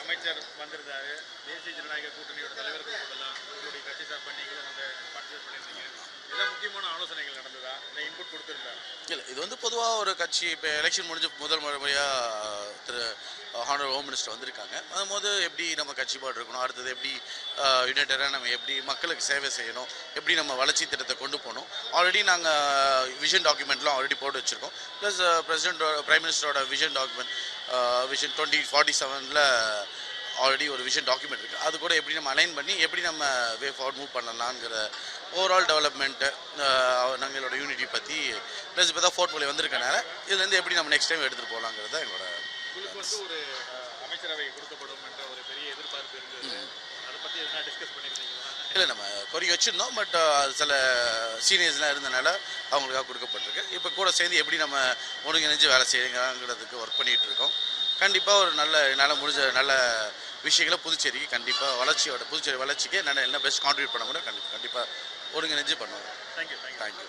அமைச்சர் வந்திருந்தாரு. தேசிய ஜனநாயக கூட்டணியோட தலைவர்கள் கூடலாம் உங்களுடைய கட்சி சார்பாக நீங்களும் வந்து பார்ட்டிசிபேட் பண்ணியிருந்தீங்க. இதெல்லாம் முக்கியமான ஆலோசனைகள் நடந்ததா? இல்லை இன்புட் கொடுத்துருந்தா? இல்லை, இது வந்து பொதுவாக ஒரு கட்சி இப்போ எலெக்ஷன் முடிஞ்சு முதல் முறையாக திரு ஹானர் ஹோம் மினிஸ்டர் வந்திருக்காங்க. அதுபோது எப்படி நம்ம கட்சி பாடு இருக்கணும், அடுத்தது எப்படி யுனைடடாக நம்ம எப்படி மக்களுக்கு சேவை செய்யணும், எப்படி நம்ம வளர்ச்சி திட்டத்தை கொண்டு போகணும். ஆல்ரெடி நாங்கள் விஷன் டாக்குமெண்ட்லாம் ஆல்ரெடி போட்டு வச்சுருக்கோம். ப்ளஸ் பிரைம் மினிஸ்டரோட விஷன் டாக்குமெண்ட் விஷன் 2047 ஆல்ரெடி ஒரு விஷன் டாக்குமெண்ட் இருக்குது. அது கூட எப்படி நம்ம அலைன் பண்ணி எப்படி நம்ம வே ஃபார்வர்ட் மூவ் பண்ணலாங்கிற ஓவரால் டெவலப்மெண்ட்டு நாங்களோட யூனிட்டி பற்றி ப்ளஸ் இப்போ தான் போர்ட்ஃபோலியோ வந்திருக்கனால இதுலேருந்து எப்படி நம்ம நெக்ஸ்ட் டைம் எடுத்துகிட்டு போகலாங்கிறது தான் எங்களோட. உங்களுக்கு வந்து ஒரு அமைச்சரவை கொடுக்கப்படும் என்ற ஒரு பெரிய எதிர்பார்ப்பு இருந்தது. அதை பற்றி என்ன டிஸ்கஸ் பண்ணியிருந்தீங்களா? இல்லை, நம்ம கோரிக்கை வச்சுருந்தோம். பட் சில சீனியர்ஸ்லாம் இருந்தனால அவங்களுக்காக கொடுக்கப்பட்டிருக்கு. இப்போ கூட சேர்ந்து எப்படி நம்ம ஒருங்கிணைஞ்சு வேலை செய்யுங்கிறதுக்கு ஒர்க் பண்ணிகிட்டு இருக்கோம். கண்டிப்பாக ஒரு என்னால் முடிஞ்ச நல்ல விஷயங்களை புதுச்சேரிக்கு கண்டிப்பாக புதுச்சேரி வளர்ச்சிக்கு என்ன பெஸ்ட் கான்ட்ரிபியூட் பண்ண கூட கண்டிப்பாக ஒருங்கிணைஞ்சு பண்ணுவோம். தேங்க்யூ.